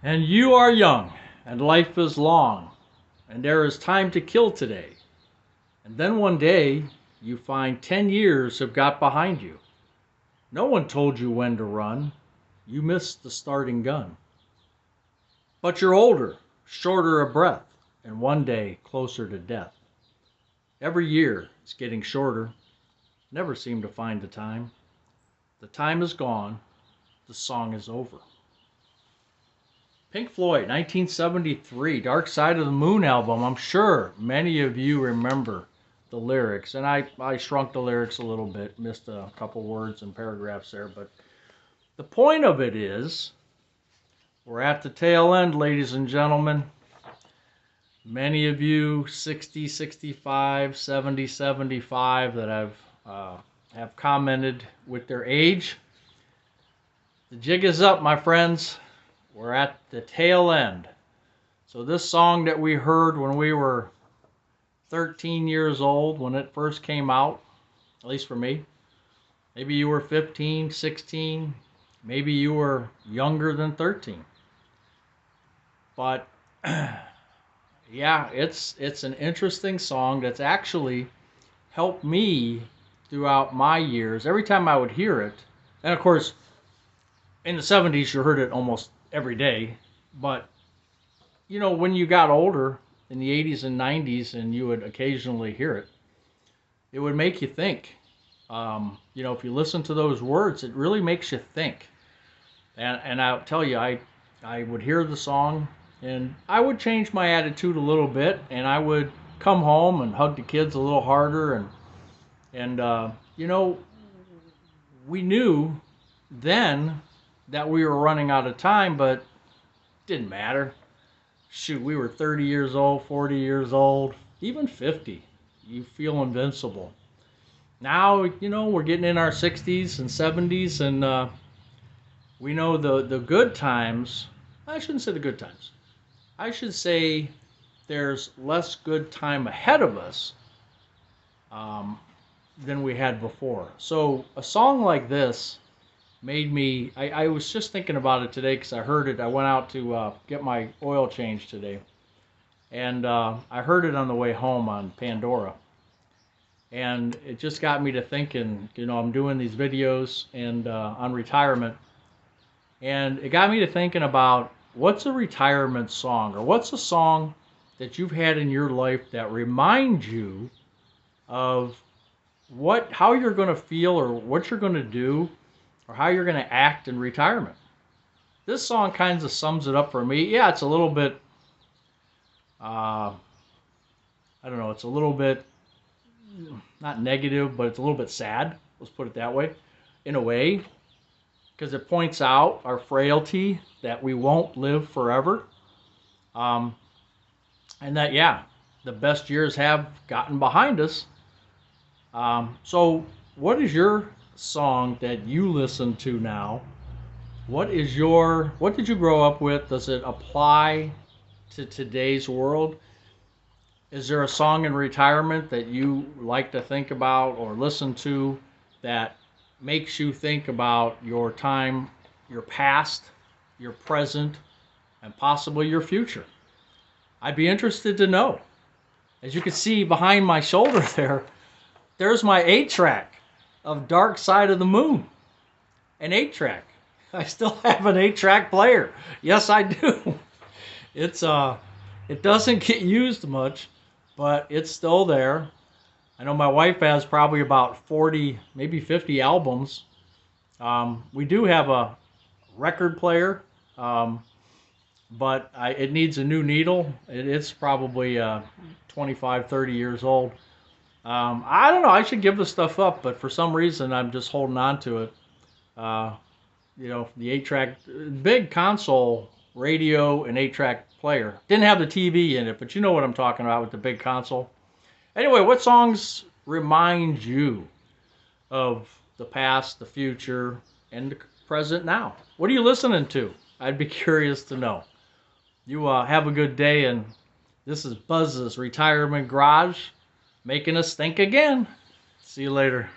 And you are young, and life is long, and there is time to kill today. And then one day, you find 10 years have got behind you. No one told you when to run. You missed the starting gun. But you're older, shorter of breath, and one day closer to death. Every year is getting shorter. Never seem to find the time. The time is gone. The song is over. Pink Floyd, 1973, Dark Side of the Moon album. I'm sure many of you remember the lyrics, and I shrunk the lyrics a little bit, missed a couple words and paragraphs there, but the point of it is, we're at the tail end, ladies and gentlemen. Many of you 60, 65, 70, 75 that have commented with their age. The jig is up, my friends. We're at the tail end. So this song that we heard when we were 13 years old, when it first came out, at least for me, maybe you were 15, 16, maybe you were younger than 13. But yeah, it's an interesting song that's actually helped me throughout my years. Every time I would hear it, and of course, in the 70s, you heard it almost every day. But, you know, when you got older in the 80s and 90s and you would occasionally hear it, it would make you think. You know, if you listen to those words, it really makes you think. And I'll tell you, I would hear the song and I would change my attitude a little bit, and I would come home and hug the kids a little harder. And you know, we knew then that we were running out of time, but it didn't matter. Shoot, we were 30 years old, 40 years old, even 50. You feel invincible. Now, you know, we're getting in our 60s and 70s, and we know the good times. I shouldn't say the good times. I should say there's less good time ahead of us than we had before. So a song like this made me, I was just thinking about it today because I heard it. I went out to get my oil changed today, and I heard it on the way home on Pandora, and it just got me to thinking. You know, I'm doing these videos and on retirement, and it got me to thinking about what's a retirement song, or what's a song that you've had in your life that reminds you of how you're going to feel, or what you're going to do, or how you're going to act in retirement. This song kind of sums it up for me. Yeah, it's a little bit, I don't know, it's a little bit, not negative, but it's a little bit sad. Let's put it that way, in a way, because it points out our frailty, that we won't live forever. And that, yeah, the best years have gotten behind us. So what is your song that you listen to now? What did you grow up with? Does it apply to today's world? Is there a song in retirement that you like to think about or listen to that makes you think about your time, your past, your present, and possibly your future? I'd be interested to know. As you can see behind my shoulder there's my 8-track of Dark Side of the Moon. An 8-track. I still have an 8-track player. Yes, I do. It doesn't get used much, but it's still there. I know my wife has probably about 40, maybe 50 albums. We do have a record player, but it needs a new needle. It's probably 25, 30 years old. I don't know. I should give this stuff up, but for some reason I'm just holding on to it. You know, the 8-track, big console radio and 8-track player. Didn't have the TV in it, but you know what I'm talking about with the big console. Anyway, what songs remind you of the past, the future, and the present now? What are you listening to? I'd be curious to know. You have a good day, and this is Buzz's Retirement Garage, making us think again. See you later.